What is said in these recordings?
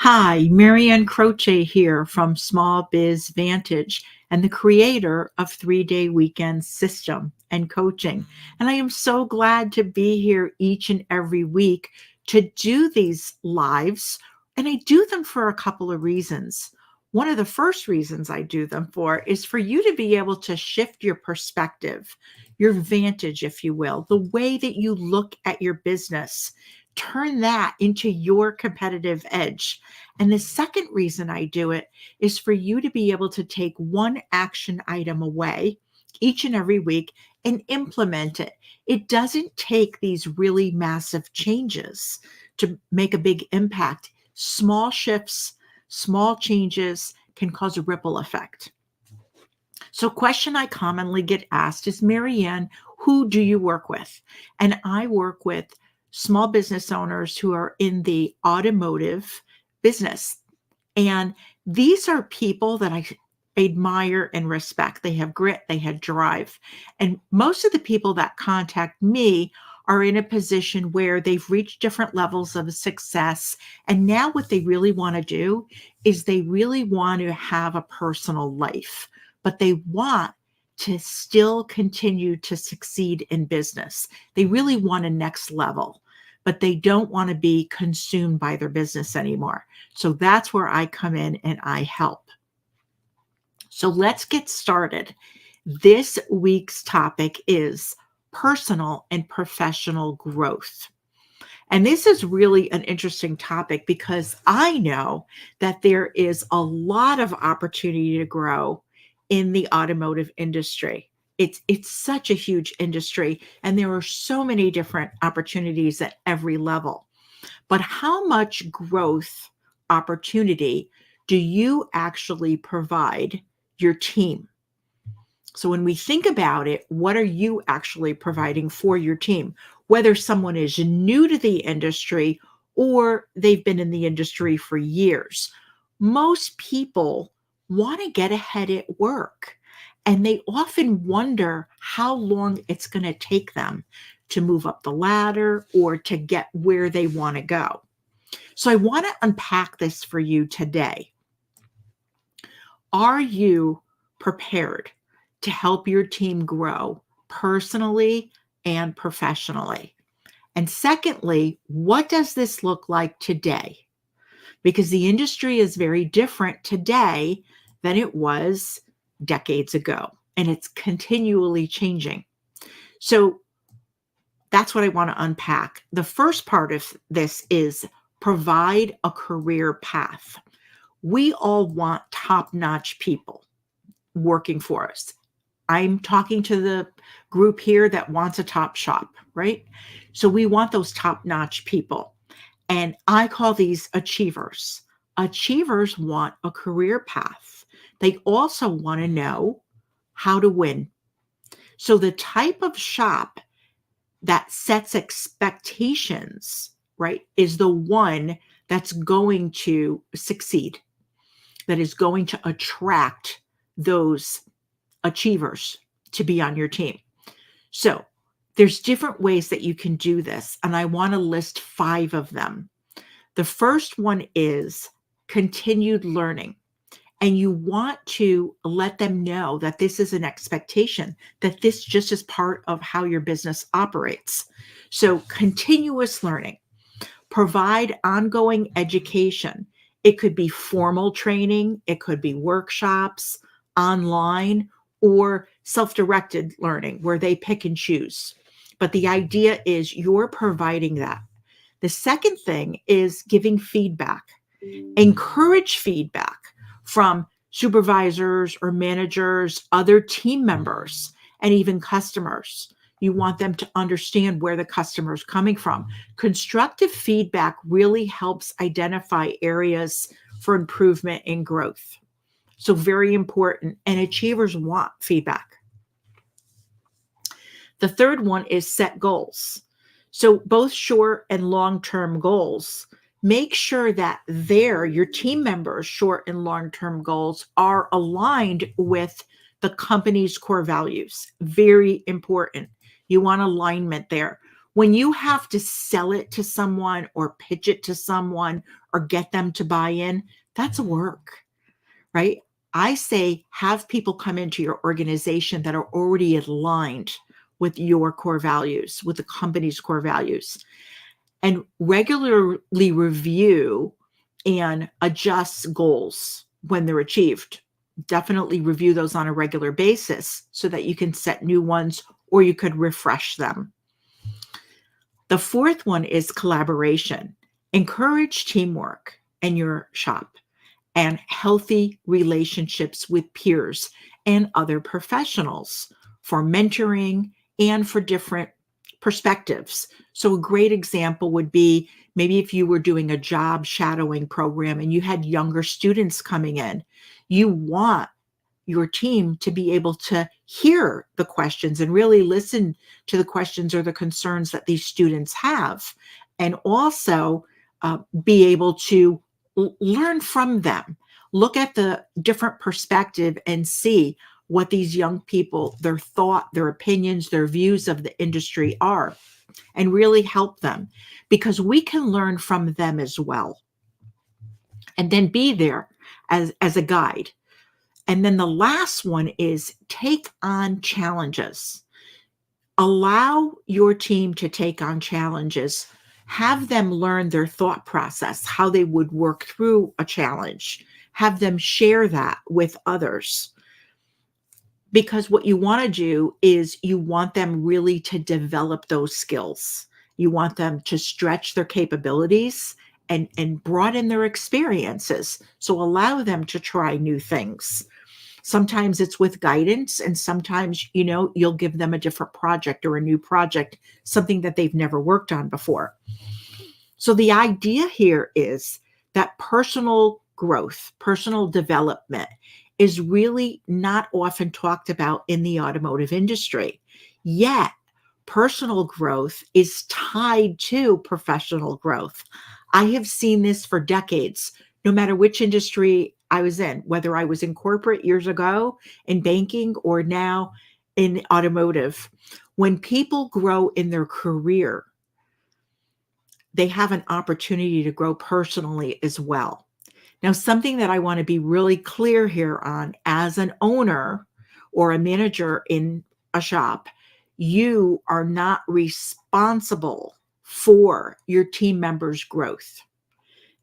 Hi, Marianne Croce here from Small Biz Vantage and the creator of 3 Day Weekend System and Coaching. And I am so glad to be here each and every week to do these lives. And I do them for a couple of reasons. One of the first reasons I do them for is for you to be able to shift your perspective, your vantage, if you will, the way that you look at your business. Turn that into your competitive edge. And the second reason I do it is for you to be able to take one action item away each and every week and implement it. It doesn't take these really massive changes to make a big impact. Small shifts, small changes can cause a ripple effect. So, question I commonly get asked is, Marianne, who do you work with? And I work with small business owners who are in the automotive business. And these are people that I admire and respect. They have grit, they have drive. And most of the people that contact me are in a position where they've reached different levels of success. And now what they really want to do is they really want to have a personal life, but they want to still continue to succeed in business. They really want a next level, but they don't want to be consumed by their business anymore. So that's where I come in and I help. So let's get started. This week's topic is personal and professional growth. And this is really an interesting topic because I know that there is a lot of opportunity to grow in the automotive industry. It's such a huge industry and there are so many different opportunities at every level. But how much growth opportunity do you actually provide your team? So when we think about it, what are you actually providing for your team? Whether someone is new to the industry or they've been in the industry for years, most people want to get ahead at work. And they often wonder how long it's going to take them to move up the ladder or to get where they want to go. So I want to unpack this for you today. Are you prepared to help your team grow personally and professionally? And secondly, what does this look like today? Because the industry is very different today than it was decades ago, and it's continually changing. So that's what I want to unpack. The first part of this is provide a career path. We all want top-notch people working for us. I'm talking to the group here that wants a top shop, right? So we want those top-notch people. And I call these achievers. Achievers want a career path. They also want to know how to win. So the type of shop that sets expectations, right, is the one that's going to succeed, that is going to attract those achievers to be on your team. So there's different ways that you can do this, and I want to list 5 of them. The first one is continued learning. And you want to let them know that this is an expectation, that this just is part of how your business operates. So continuous learning, provide ongoing education. It could be formal training, it could be workshops, online, or self-directed learning where they pick and choose. But the idea is you're providing that. The second thing is giving feedback. Encourage feedback from supervisors or managers, other team members, and even customers. You want them to understand where the customer is coming from. Constructive feedback really helps identify areas for improvement and growth. So very important. And achievers want feedback. The third one is set goals. So both short and long-term goals. Make sure that your team members' short and long-term goals are aligned with the company's core values. Very important. You want alignment there. When you have to sell it to someone or pitch it to someone or get them to buy in, that's work, right? I say have people come into your organization that are already aligned with your core values, with the company's core values, and regularly review and adjust goals when they're achieved. Definitely review those on a regular basis so that you can set new ones or you could refresh them. The fourth one is collaboration. Encourage teamwork in your shop and healthy relationships with peers and other professionals for mentoring and for different perspectives. So, a great example would be maybe if you were doing a job shadowing program and you had younger students coming in, you want your team to be able to hear the questions and really listen to the questions or the concerns that these students have, and also be able to learn from them, look at the different perspective and see what these young people, their thought, their opinions, their views of the industry are, and really help them, because we can learn from them as well. And then be there as a guide. And then the last one is take on challenges. Allow your team to take on challenges. Have them learn their thought process, how they would work through a challenge. Have them share that with others. Because what you want to do is you want them really to develop those skills. You want them to stretch their capabilities and broaden their experiences. So allow them to try new things. Sometimes it's with guidance, and sometimes, you'll give them a different project or a new project, something that they've never worked on before. So the idea here is that personal growth, personal development is really not often talked about in the automotive industry. Yet, personal growth is tied to professional growth. I have seen this for decades, no matter which industry I was in, whether I was in corporate years ago, in banking, or now in automotive. When people grow in their career, they have an opportunity to grow personally as well. Now, something that I want to be really clear here on, as an owner or a manager in a shop, you are not responsible for your team members' growth.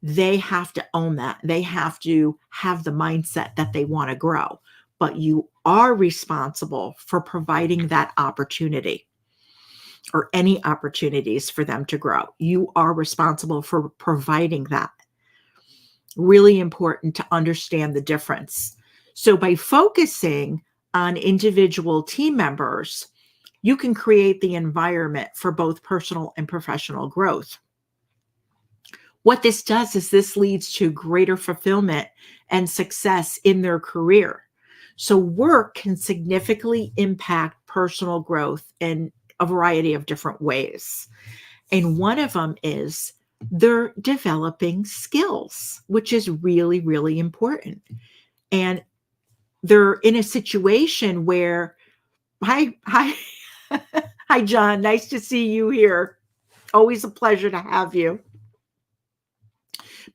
They have to own that. They have to have the mindset that they want to grow, but you are responsible for providing that opportunity, or any opportunities for them to grow. You are responsible for providing that. Really important to understand the difference. So by focusing on individual team members, you can create the environment for both personal and professional growth. What this does is this leads to greater fulfillment and success in their career. So work can significantly impact personal growth in a variety of different ways. And one of them is they're developing skills, which is really, really important. And they're in a situation where, hi, hi, John, nice to see you here. Always a pleasure to have you.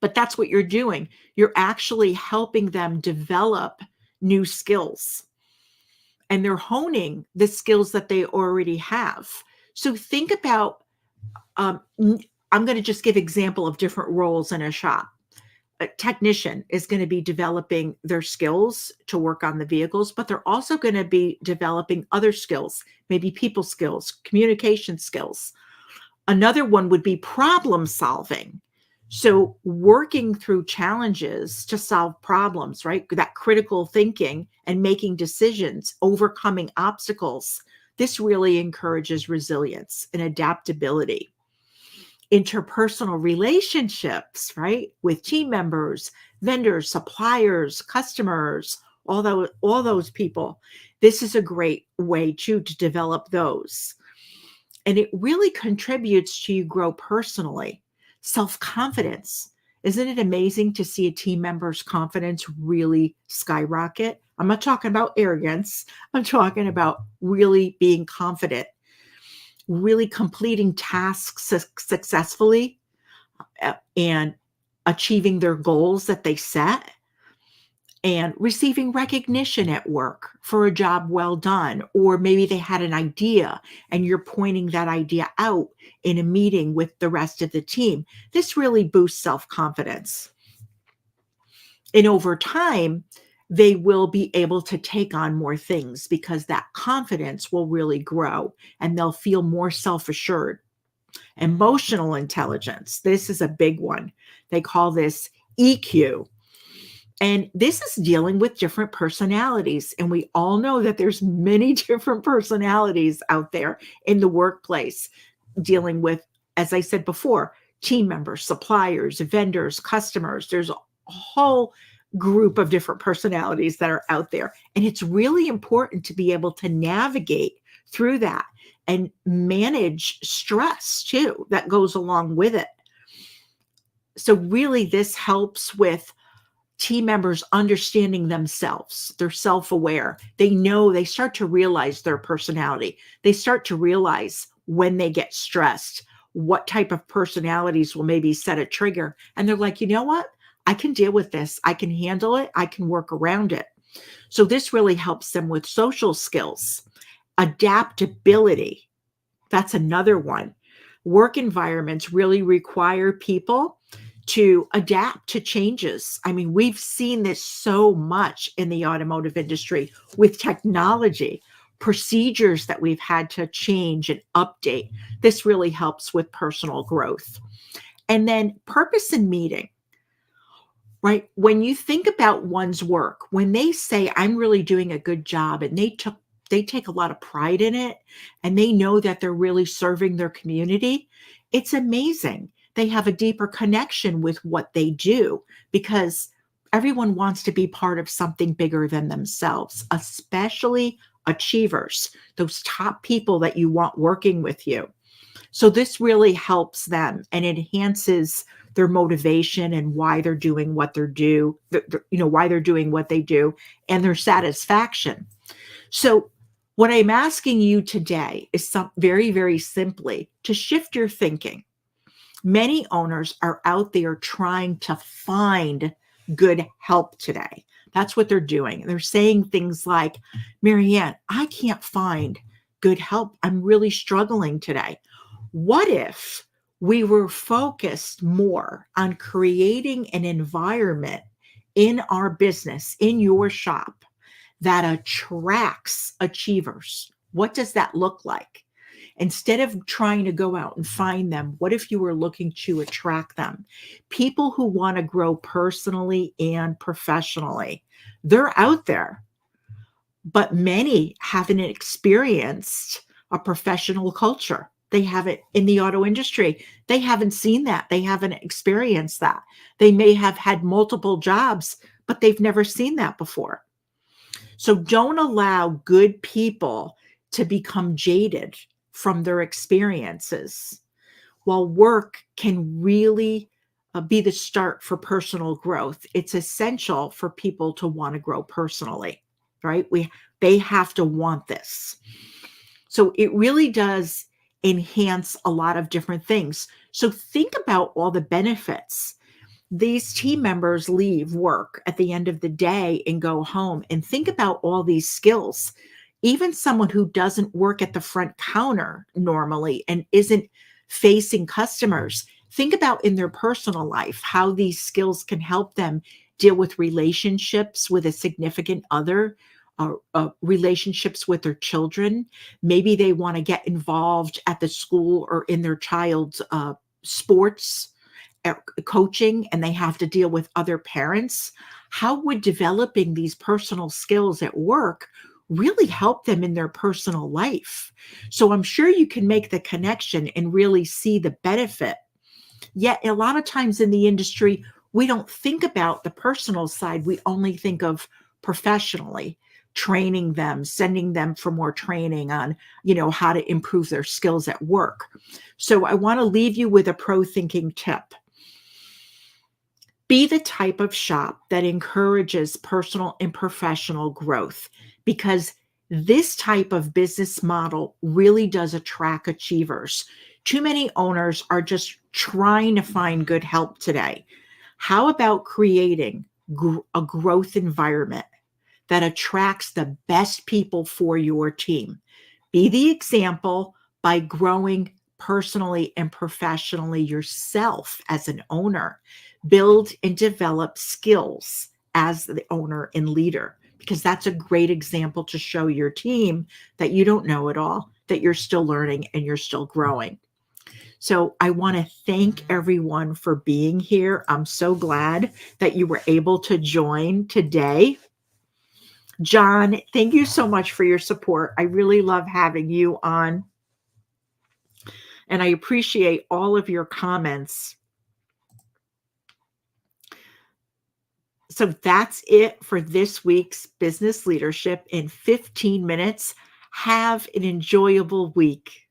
But that's what you're doing. You're actually helping them develop new skills, and they're honing the skills that they already have. So think about, I'm going to just give example of different roles in a shop. A technician is going to be developing their skills to work on the vehicles, but they're also going to be developing other skills, maybe people skills, communication skills. Another one would be problem solving. So working through challenges to solve problems, right? That critical thinking and making decisions, overcoming obstacles. This really encourages resilience and adaptability. Interpersonal relationships, right? With team members, vendors, suppliers, customers, all those people. This is a great way to develop those. And it really contributes to you grow personally. Self-confidence. Isn't it amazing to see a team member's confidence really skyrocket? I'm not talking about arrogance. I'm talking about really being confident. really completing tasks successfully, and achieving their goals that they set, and receiving recognition at work for a job well done. Or maybe they had an idea and you're pointing that idea out in a meeting with the rest of the team. This really boosts self-confidence. And over time, they will be able to take on more things because that confidence will really grow and they'll feel more self-assured. Emotional intelligence. This is a big one. They call this EQ. And this is dealing with different personalities. And we all know that there's many different personalities out there in the workplace dealing with, as I said before, team members, suppliers, vendors, customers. There's a whole group of different personalities that are out there. And it's really important to be able to navigate through that and manage stress too that goes along with it. So really this helps with team members understanding themselves. They're self-aware. They know, they start to realize their personality. They start to realize when they get stressed, what type of personalities will maybe set a trigger. And they're like, you know what? I can deal with this. I can handle it. I can work around it. So this really helps them with social skills, adaptability. That's another one. Work environments really require people to adapt to changes. I mean, we've seen this so much in the automotive industry with technology, procedures that we've had to change and update. This really helps with personal growth. And then purpose and meaning, right? When you think about one's work, when they say, I'm really doing a good job, and they take a lot of pride in it, and they know that they're really serving their community, it's amazing. They have a deeper connection with what they do because everyone wants to be part of something bigger than themselves, especially achievers, those top people that you want working with you. So this really helps them and enhances their motivation and why they're doing what they're why they're doing what they do, and their satisfaction. So what I'm asking you today is very, very simply to shift your thinking. Many owners are out there trying to find good help today. That's what they're doing. They're saying things like, Marianne, I can't find good help. I'm really struggling today. What if we were focused more on creating an environment in our business, in your shop, that attracts achievers? What does that look like? Instead of trying to go out and find them, what if you were looking to attract them? People who want to grow personally and professionally. They're out there, but many haven't experienced a professional culture. They haven't in the auto industry. They haven't seen that. They haven't experienced that. They may have had multiple jobs, but they've never seen that before. So don't allow good people to become jaded from their experiences. While work can really be the start for personal growth, it's essential for people to want to grow personally, right? They have to want this. So it really does enhance a lot of different things. So think about all the benefits. These team members leave work at the end of the day and go home, and think about all these skills. Even someone who doesn't work at the front counter normally and isn't facing customers, think about in their personal life how these skills can help them deal with relationships with a significant other, relationships with their children. Maybe they want to get involved at the school or in their child's sports coaching, and they have to deal with other parents. How would developing these personal skills at work really help them in their personal life? So I'm sure you can make the connection and really see the benefit. Yet a lot of times in the industry, we don't think about the personal side. We only think of professionally training them, sending them for more training on, how to improve their skills at work. So I want to leave you with a pro thinking tip. Be the type of shop that encourages personal and professional growth, because This type of business model really does attract achievers. Too many owners are just trying to find good help today. How about creating a growth environment that attracts the best people for your team? Be the example by growing personally and professionally yourself as an owner. Build and develop skills as the owner and leader, because that's a great example to show your team that you don't know it all, that you're still learning and you're still growing. So I want to thank everyone for being here. I'm so glad that you were able to join today. John, thank you so much for your support. I really love having you on, and I appreciate all of your comments. So that's it for this week's Business Leadership in 15 minutes. Have an enjoyable week.